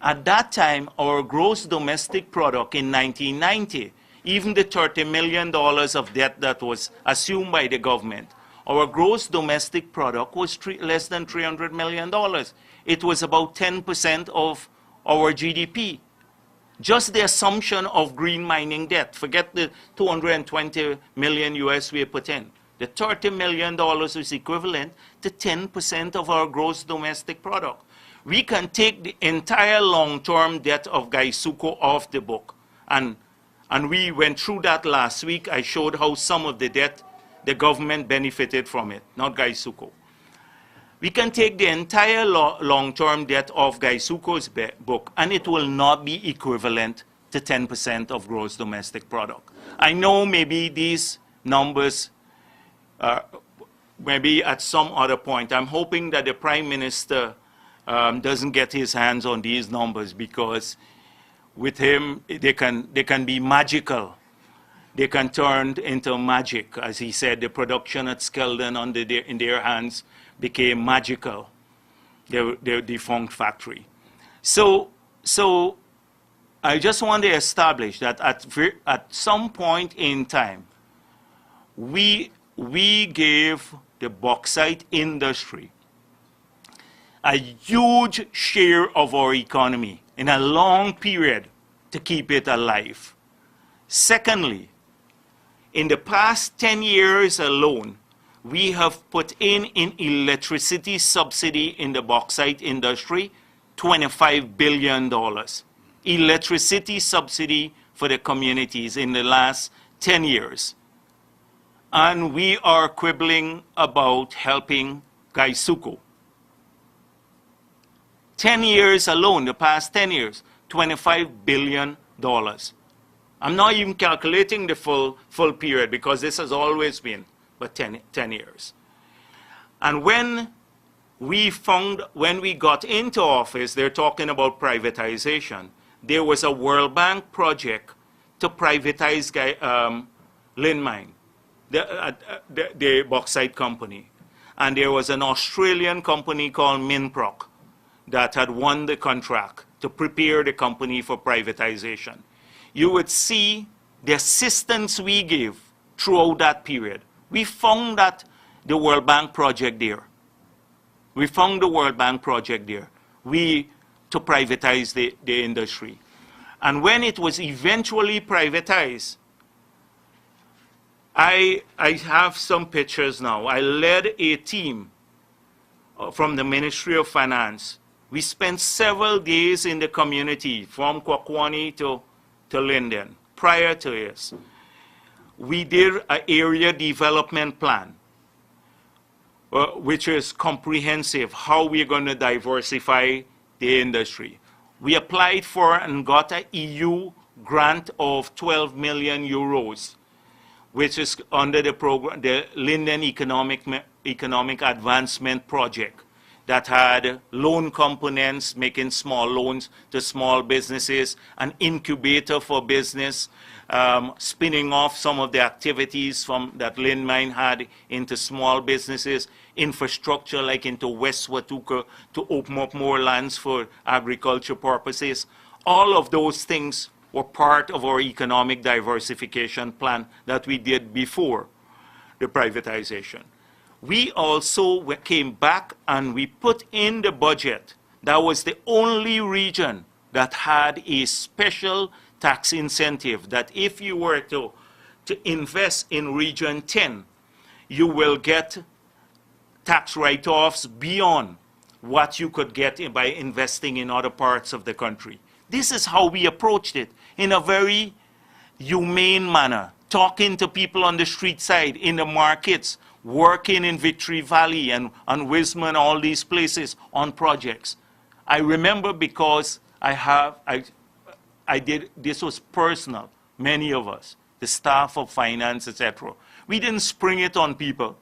At that time, our gross domestic product in 1990, even the $30 million of debt that was assumed by the government, our gross domestic product was less than $300 million. It was about 10% of our GDP. Just the assumption of green mining debt, forget the 220 million US we put in. The $30 million is equivalent to 10% of our gross domestic product. We can take the entire long-term debt of Gaisuco off the book. And we went through that last week. I showed how some of the debt, the government benefited from it, not Gaisuco. We can take the entire long-term debt of Gaisuco's book, and it will not be equivalent to 10% of gross domestic product. I know maybe these numbers, maybe at some other point, I'm hoping that the Prime Minister doesn't get his hands on these numbers, because with him, they can be magical. They can turn into magic. As he said, the production at Skeldon in their hands became magical, their defunct factory. So I just want to establish that at some point in time, we gave the bauxite industry a huge share of our economy in a long period to keep it alive. Secondly, in the past 10 years alone, we have put in electricity subsidy in the bauxite industry, $25 billion. Electricity subsidy for the communities in the last 10 years. And we are quibbling about helping Gaisuco. 10 years alone, the past 10 years, $25 billion. I'm not even calculating the full period, because this has always been but 10 years. And when we got into office, they're talking about privatization. There was a World Bank project to privatize Lin Mine, the bauxite company. And there was an Australian company called Minproc that had won the contract to prepare the company for privatization. You would see the assistance we gave throughout that period. We found that the World Bank project there. We found the World Bank project there. To privatize the industry. And when it was eventually privatized, I have some pictures now. I led a team from the Ministry of Finance. We spent several days in the community from Kwakwani to Linden prior to this. We did an area development plan, which is comprehensive, how we're going to diversify the industry. We applied for and got an EU grant of 12 million euros, which is under the program, the Linden Economic Advancement Project, that had loan components, making small loans to small businesses, an incubator for business, spinning off some of the activities that Lin Mine had into small businesses, infrastructure like into West Watuka to open up more lands for agriculture purposes. All of those things were part of our economic diversification plan that we did before the privatization. We also came back and we put in the budget. That was the only region that had a special tax incentive, that if you were to invest in Region 10, you will get tax write-offs beyond what you could get by investing in other parts of the country. This is how we approached it, in a very humane manner, talking to people on the street side, in the markets, working in Victory Valley and Wisman, all these places on projects. I remember, because I did, this was personal, many of us, the staff of finance, etc. We didn't spring it on people.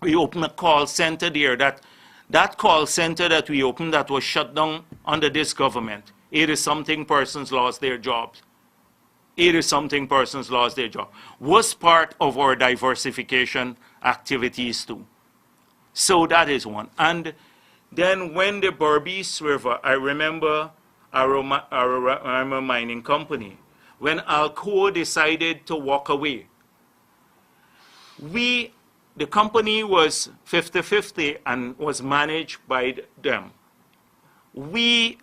We opened a call center there. That call center that we opened, that was shut down under this government, 80-something persons lost their jobs. 80-something persons lost their job. Was part of our diversification activities too. So that is one. And then when the Berbice River, I remember Aroma Mining Company, when Alcoa decided to walk away. The company was 50-50 and was managed by them. We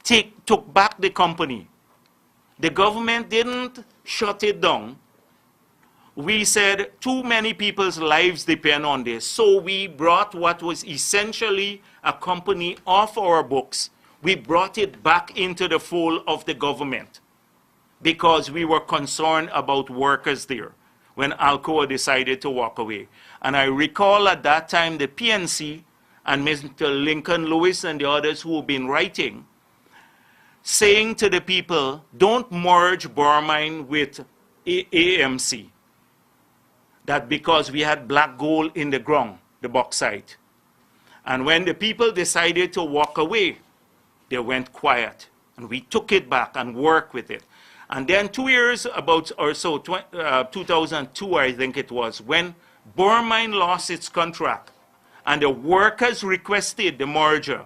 took back the company. The government didn't shut it down. We said too many people's lives depend on this. So we brought what was essentially a company off our books. We brought it back into the fold of the government because we were concerned about workers there when Alcoa decided to walk away. And I recall at that time the PNC and Mr. Lincoln Lewis and the others who have been writing, saying to the people, don't merge Bormine with AMC. That because we had black gold in the ground, the bauxite. And when the people decided to walk away, they went quiet. And we took it back and worked with it. And then 2 years about or so, 2002 I think it was, when Bormine lost its contract and the workers requested the merger,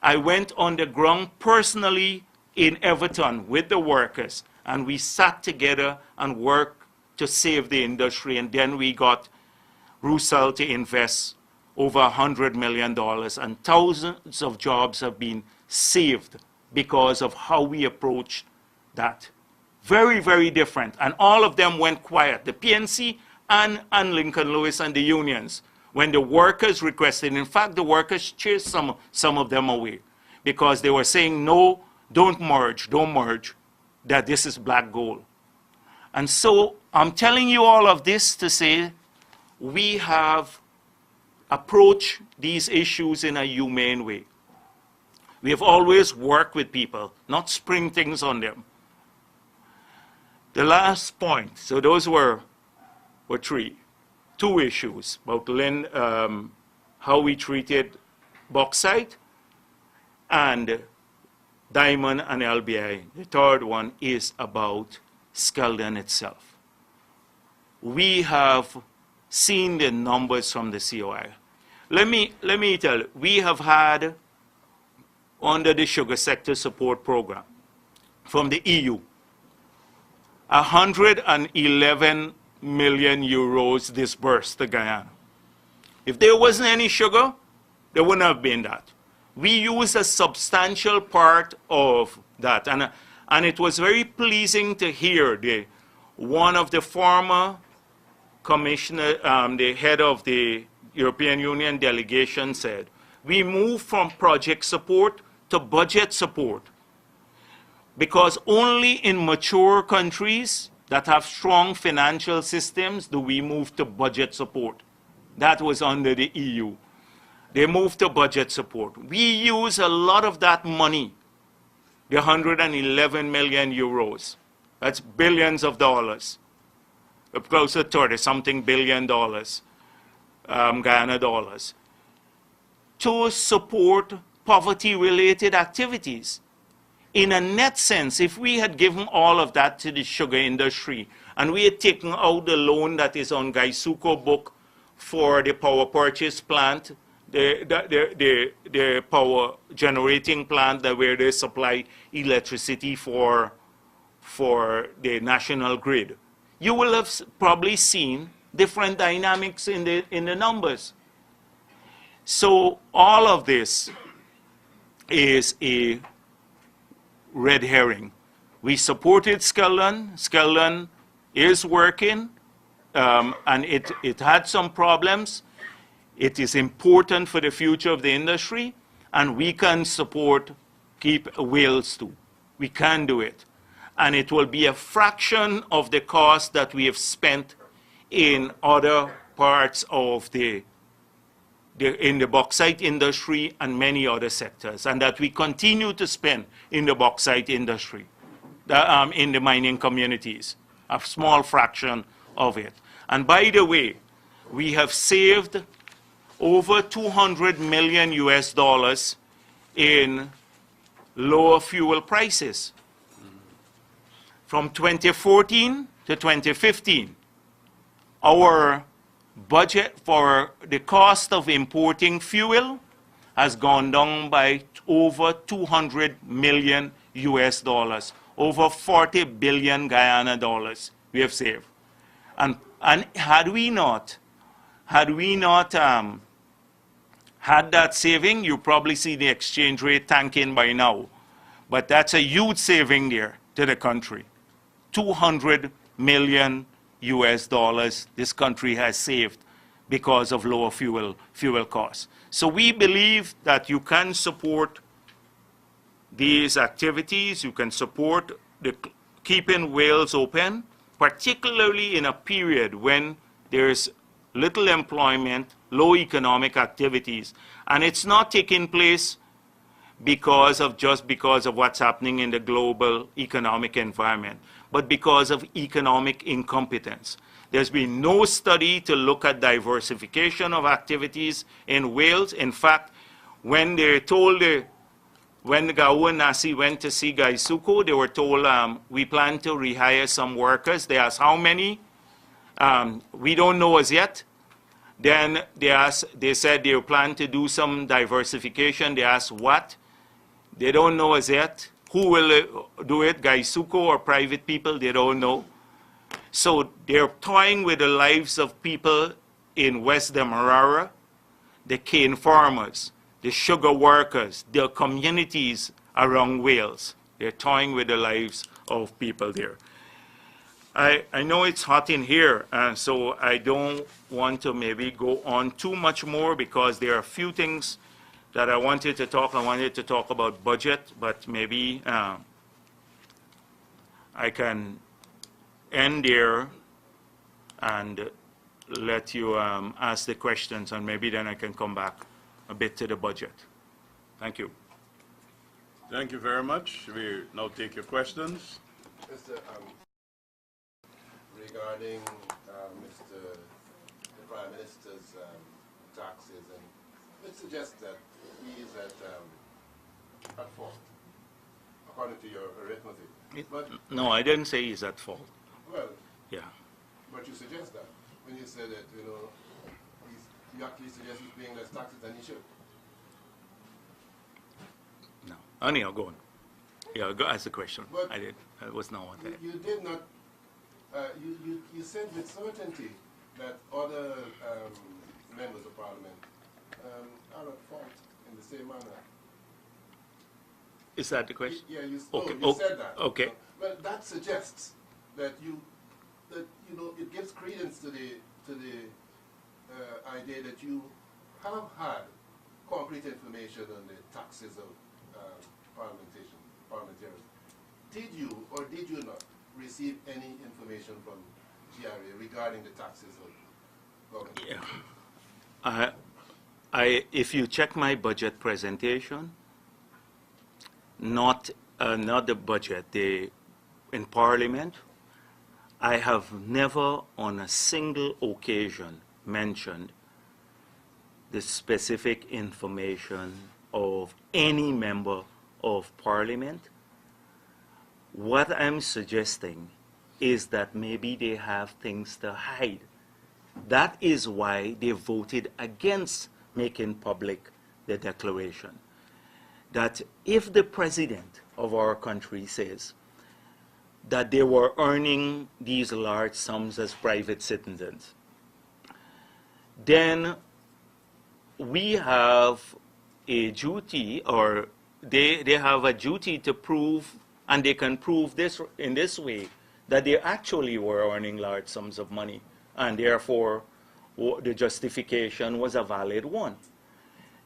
I went on the ground personally in Everton with the workers, and we sat together and worked to save the industry. And then we got Rusal to invest over $100 million, and thousands of jobs have been saved because of how we approached that. Very, very different. And all of them went quiet, the PNC and Lincoln Lewis and the unions, when the workers requested. In fact, the workers chased some of them away because they were saying, no, don't merge, that this is black gold. And so I'm telling you all of this to say we have approached these issues in a humane way. We have always worked with people, not spring things on them. The last point, so those were two issues about how we treated bauxite and diamond and LBI. The third one is about Skeldon itself. We have seen the numbers from the COI. Let me tell you, we have had under the sugar sector support program from the EU 111 million euros disbursed to Guyana. If there wasn't any sugar, there wouldn't have been that. We used a substantial part of that, and it was very pleasing to hear one of the former commissioner, the head of the European Union delegation said, we moved from project support to budget support, because only in mature countries that have strong financial systems do we move to budget support. That was under the EU. They moved to budget support. We use a lot of that money, the 111 million euros. That's billions of dollars, close to 30-something billion dollars, Guyana dollars, to support poverty-related activities. In a net sense, if we had given all of that to the sugar industry and we had taken out the loan that is on Gaisuko book for the power purchase plant, the power generating plant where they supply electricity for the national grid, you will have probably seen different dynamics in the numbers. So all of this is a red herring. We supported Skeldon. Skeldon is working, and it had some problems. It is important for the future of the industry, and we can support keep whales too. We can do it. And it will be a fraction of the cost that we have spent in other parts of in the bauxite industry and many other sectors, and that we continue to spend in the bauxite industry, in the mining communities, a small fraction of it. And by the way, we have saved over $200 million US in lower fuel prices. From 2014 to 2015, our budget for the cost of importing fuel has gone down by over 200 million US dollars, over 40 billion Guyana dollars we have saved. And had we not had that saving, you probably see the exchange rate tanking by now. But that's a huge saving there to the country. 200 million US dollars this country has saved because of lower fuel costs. So we believe that you can support these activities, you can support the keeping whales open, particularly in a period when there's little employment, low economic activities, and it's not taking place because of what's happening in the global economic environment, but because of economic incompetence. There's been no study to look at diversification of activities in Wales. In fact, when they told when Gao and Nasi went to see Gaisuko, they were told, we plan to rehire some workers. They asked, how many? We don't know as yet. Then they said they plan to do some diversification. They asked what? They don't know as yet. Who will do it, Gaisuko or private people? They don't know. So they're toying with the lives of people in West Demerara, the cane farmers, the sugar workers, the communities around Wales. They're toying with the lives of people there. I know it's hot in here, so I don't want to maybe go on too much more because there are a few things that I wanted to talk. I wanted to talk about budget, but maybe I can end there and let you ask the questions, and maybe then I can come back a bit to the budget. Thank you. Thank you very much. We now take your questions. Mr. Regarding the Prime Minister's taxes, and it suggests that he is at fault, according to your arithmetic. No, I didn't say he's at fault. Well, yeah. But you suggest that when you say that, you actually suggest he's paying less taxes than he should. No. Anyhow, go on. Yeah, go ask the question. But I did. That was not what I... You did not... you said with certainty that other members of Parliament are at fault in the same manner. Is that the question? Yeah, you okay. Said that. Okay. Well, that suggests that it gives credence to the idea that you have had concrete information on the taxes of parliamentarians. Did you or did you not receive any information from GRA regarding the taxes of government? Yeah. If you check my budget presentation, not the budget, in Parliament, I have never on a single occasion mentioned the specific information of any member of Parliament. What I'm suggesting is that maybe they have things to hide. That is why they voted against making public the declaration. That if the president of our country says that they were earning these large sums as private citizens, then we have a duty, or they have a duty to prove, and they can prove this in this way, that they actually were earning large sums of money, and therefore the justification was a valid one.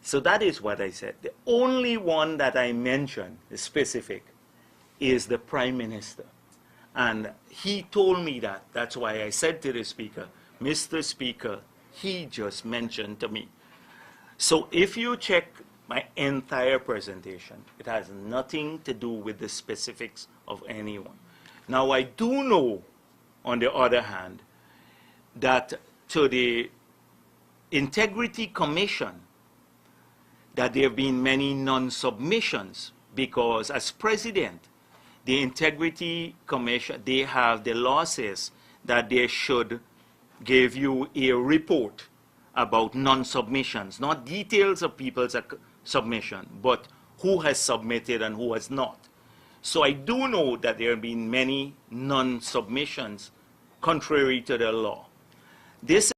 So that is what I said. The only one that I mentioned, specific, is the Prime Minister. And he told me that. That's why I said to the Speaker, Mr. Speaker, he just mentioned to me. So if you check my entire presentation, it has nothing to do with the specifics of anyone. Now, I do know, on the other hand, that to the Integrity Commission, that there have been many non-submissions, because as president, the Integrity Commission, they have the law says that they should give you a report about non-submissions, not details of people's submission, but who has submitted and who has not. So I do know that there have been many non-submissions contrary to the law. This